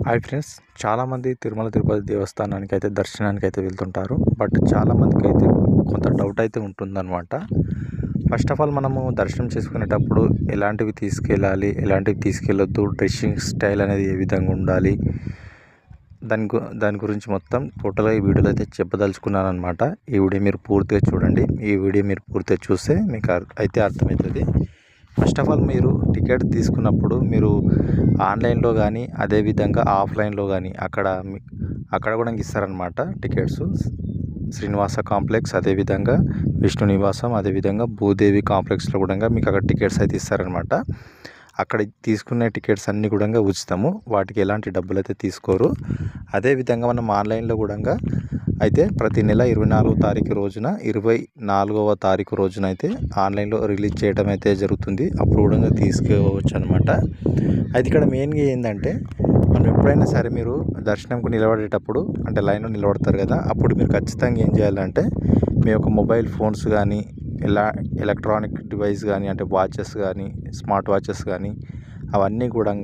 Hi friends, చాలామంది తిరుమల తిరుపతి దేవస్థానానికి అయితే దర్శనానికి అయితే వెళ్తుంటారు. బట్ చాలామందికి అయితే కొంత డౌట్ అయితే ఉంటుందన్నమాట. ఫస్ట్ ఆఫ్ ఆల్ మనము దర్శనం చేసుకునేటప్పుడు ఎలాంటివి తీసుకెళ్ళాలి, ఎలాంటివి తీసుకెళ్ళొద్దు, డ్రెస్సింగ్ స్టైల్ అనేది ఏ విధంగా ఉండాలి, దాని గురించి మొత్తం టోటల్గా ఈ వీడియోలో అయితే చెప్పదలుచుకున్నాను అనమాట. ఈ వీడియో మీరు పూర్తిగా చూడండి. ఈ వీడియో మీరు పూర్తిగా చూస్తే మీకు అయితే అర్థమవుతుంది. ఫస్ట్ ఆఫ్ ఆల్ మీరు టికెట్ తీసుకున్నప్పుడు మీరు ఆన్లైన్లో కానీ అదేవిధంగా ఆఫ్లైన్లో కానీ అక్కడ కూడా ఇస్తారనమాట టికెట్స్. శ్రీనివాస కాంప్లెక్స్, అదేవిధంగా విష్ణు నివాసం, అదేవిధంగా భూదేవి కాంప్లెక్స్లో కూడా మీకు అక్కడ టికెట్స్ అయితే ఇస్తారనమాట. అక్కడ తీసుకునే టికెట్స్ అన్నీ కూడా ఉచితము, వాటికి ఎలాంటి డబ్బులు అయితే తీసుకోరు. అదేవిధంగా మనం ఆన్లైన్లో కూడా అయితే ప్రతి నెల 24వ తారీఖు రోజున 24వ తారీఖు రోజున అయితే ఆన్లైన్లో రిలీజ్ చేయడం అయితే జరుగుతుంది. అప్పుడు కూడా తీసుకోవచ్చు అనమాట. అయితే ఇక్కడ మెయిన్గా ఏంటంటే, మనం ఎప్పుడైనా సరే మీరు దర్శనంకు నిలబడేటప్పుడు అంటే లైన్లో నిలబడతారు కదా, అప్పుడు మీరు ఖచ్చితంగా ఏం చేయాలంటే మీ యొక్క మొబైల్ ఫోన్స్ కానీ ఎలక్ట్రానిక్ డివైస్ కానీ అంటే వాచెస్ కానీ స్మార్ట్ వాచెస్ కానీ అవన్నీ కూడా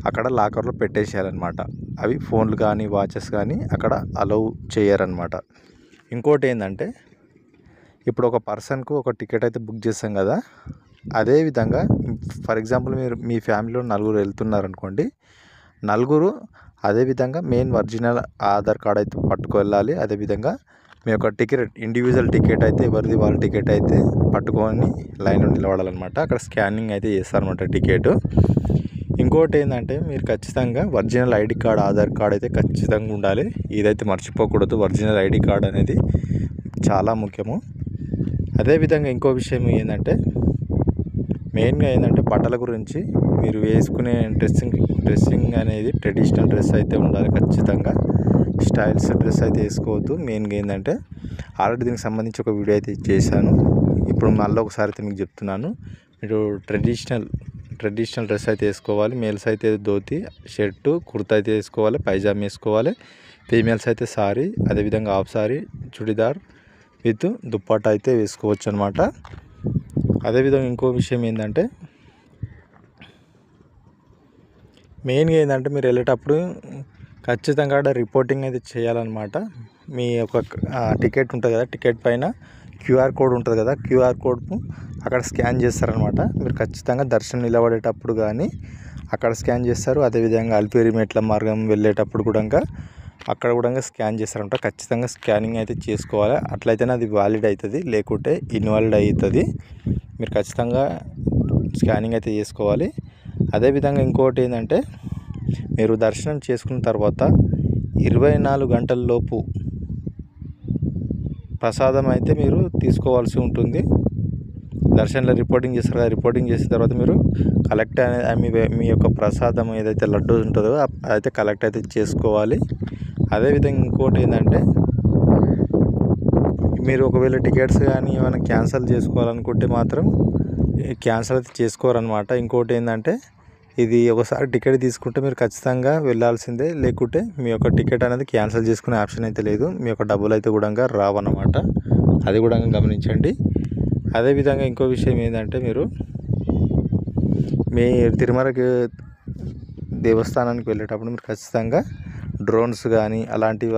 అక్కడ లాకర్లో పెట్టేసేయాలన్నమాట. అవి ఫోన్లు కానీ వాచెస్ కానీ అక్కడ అలౌ చేయరన్నమాట. ఇంకోటి ఏంటంటే, ఇప్పుడు ఒక పర్సన్కు ఒక టికెట్ అయితే బుక్ చేస్తాం కదా, అదేవిధంగా ఫర్ ఎగ్జాంపుల్ మీరు మీ ఫ్యామిలీలో నలుగురు వెళ్తున్నారనుకోండి, నలుగురు అదేవిధంగా మెయిన్ ఒరిజినల్ ఆధార్ కార్డ్ అయితే పట్టుకెళ్ళాలి. అదేవిధంగా మీ యొక్క టికెట్ ఇండివిజువల్ టికెట్ అయితే ఎవరిది వాళ్ళ టికెట్ అయితే పట్టుకొని లైన్లో నిలబడాలన్నమాట. అక్కడ స్కానింగ్ అయితే చేస్తారన్నమాట టికెట్. ఇంకోటి ఏంటంటే, మీరు ఖచ్చితంగా original ID card, Aadhaar card అయితే ఖచ్చితంగా ఉండాలి. ఇదైతే మర్చిపోకూడదు. ఒరిజినల్ ఐడి కార్డ్ అనేది చాలా ముఖ్యము. అదేవిధంగా ఇంకో విషయం ఏంటంటే, మెయిన్గా ఏంటంటే బట్టల గురించి మీరు వేసుకునే డ్రెస్సింగ్ అనేది ట్రెడిషనల్ డ్రెస్ అయితే ఉండాలి ఖచ్చితంగా. స్టైల్స్ డ్రెస్ అయితే వేసుకోవద్దు. మెయిన్గా ఏంటంటే, ఆల్రెడీ దీనికి సంబంధించి ఒక వీడియో అయితే చేశాను. ఇప్పుడు మళ్ళీ ఒకసారి అయితే మీకు చెప్తున్నాను. మీరు ట్రెడిషనల్ డ్రెస్ అయితే వేసుకోవాలి. మేల్స్ అయితే ధోతి, షర్టు, కుర్తా అయితే వేసుకోవాలి, పైజామా వేసుకోవాలి. ఫీమేల్స్ అయితే సారీ, అదేవిధంగా half sorry, churidar with dupatta అయితే వేసుకోవచ్చు అనమాట. అదేవిధంగా ఇంకో విషయం ఏంటంటే, మెయిన్గా ఏంటంటే మీరు వెళ్ళేటప్పుడు ఖచ్చితంగా రిపోర్టింగ్ అయితే చేయాలన్నమాట. మీ యొక్క టికెట్ ఉంటుంది కదా, టికెట్ పైన క్యూఆర్ కోడ్ ఉంటుంది కదా, క్యూఆర్ కోడ్ను అక్కడ స్కాన్ చేస్తారనమాట. మీరు ఖచ్చితంగా దర్శనం నిలబడేటప్పుడు కానీ అక్కడ స్కాన్ చేస్తారు. అదేవిధంగా అలిపిరి మెట్ల మార్గం వెళ్ళేటప్పుడు కూడా అక్కడ కూడా స్కాన్ చేస్తారనమాట. ఖచ్చితంగా స్కానింగ్ అయితే చేసుకోవాలి. అట్లయితేనే అది వ్యాలిడ్ అవుతుంది, లేకుంటే ఇన్వాలిడ్ అవుతుంది. మీరు ఖచ్చితంగా స్కానింగ్ అయితే చేసుకోవాలి. అదేవిధంగా ఇంకోటి ఏంటంటే, మీరు దర్శనం చేసుకున్న తర్వాత 24 గంటలలోపు ప్రసాదం అయితే మీరు తీసుకోవాల్సి ఉంటుంది. దర్శనంలో రిపోర్టింగ్ చేస్తారు కదా, రిపోర్టింగ్ చేసిన తర్వాత మీరు కలెక్ట్ అనేది మీ యొక్క ప్రసాదం ఏదైతే లడ్డు ఉంటుందో అదైతే కలెక్ట్ అయితే చేసుకోవాలి. అదేవిధంగా ఇంకోటి ఏంటంటే, మీరు ఒకవేళ టికెట్స్ కానీ ఏమైనా క్యాన్సిల్ చేసుకోవాలనుకుంటే మాత్రం క్యాన్సిల్ అయితే చేసుకోరనమాట. ఇంకోటి ఏంటంటే, ఇది ఒకసారి టికెట్ తీసుకుంటే మీరు ఖచ్చితంగా వెళ్ళాల్సిందే, లేకుంటే మీ యొక్క టికెట్ అనేది క్యాన్సిల్ చేసుకునే ఆప్షన్ అయితే లేదు. మీ యొక్క డబ్బులు అయితే కూడా రావన్నమాట. అది కూడా గమనించండి. అదేవిధంగా ఇంకో విషయం ఏంటంటే, మీరు మీ తిరుమలకి దేవస్థానానికి వెళ్ళేటప్పుడు మీరు ఖచ్చితంగా డ్రోన్స్ కానీ అలాంటివి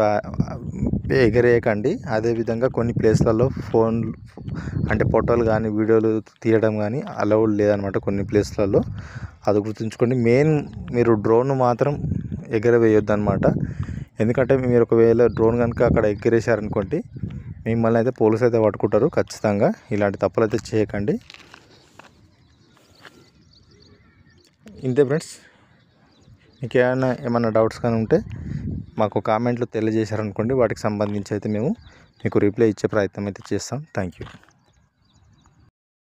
ఎగరేయకండి. అదేవిధంగా కొన్ని ప్లేస్లలో అంటే ఫోటోలు కానీ వీడియోలు తీయడం కానీ అలౌడ్ లేదనమాట కొన్ని ప్లేస్లలో. అది గుర్తుంచుకోండి. మెయిన్ మీరు డ్రోన్ మాత్రం ఎగరవేయొద్దు అనమాట. ఎందుకంటే మీరు ఒకవేళ డ్రోన్ కనుక అక్కడ ఎగరేశారనుకోండి, మిమ్మల్ని అయితే పోలీసు అయితే పట్టుకుంటారు. ఖచ్చితంగా ఇలాంటి తప్పులు అయితే చేయకండి. ఇంతే ఫ్రెండ్స్. మీకు ఏమైనా డౌట్స్ కానీ ఉంటే మాకు కామెంట్లో తెలియజేశారనుకోండి, వాటికి సంబంధించి అయితే మేము మీకు రిప్లై ఇచ్చే ప్రయత్నం అయితే చేస్తాం. Thank you.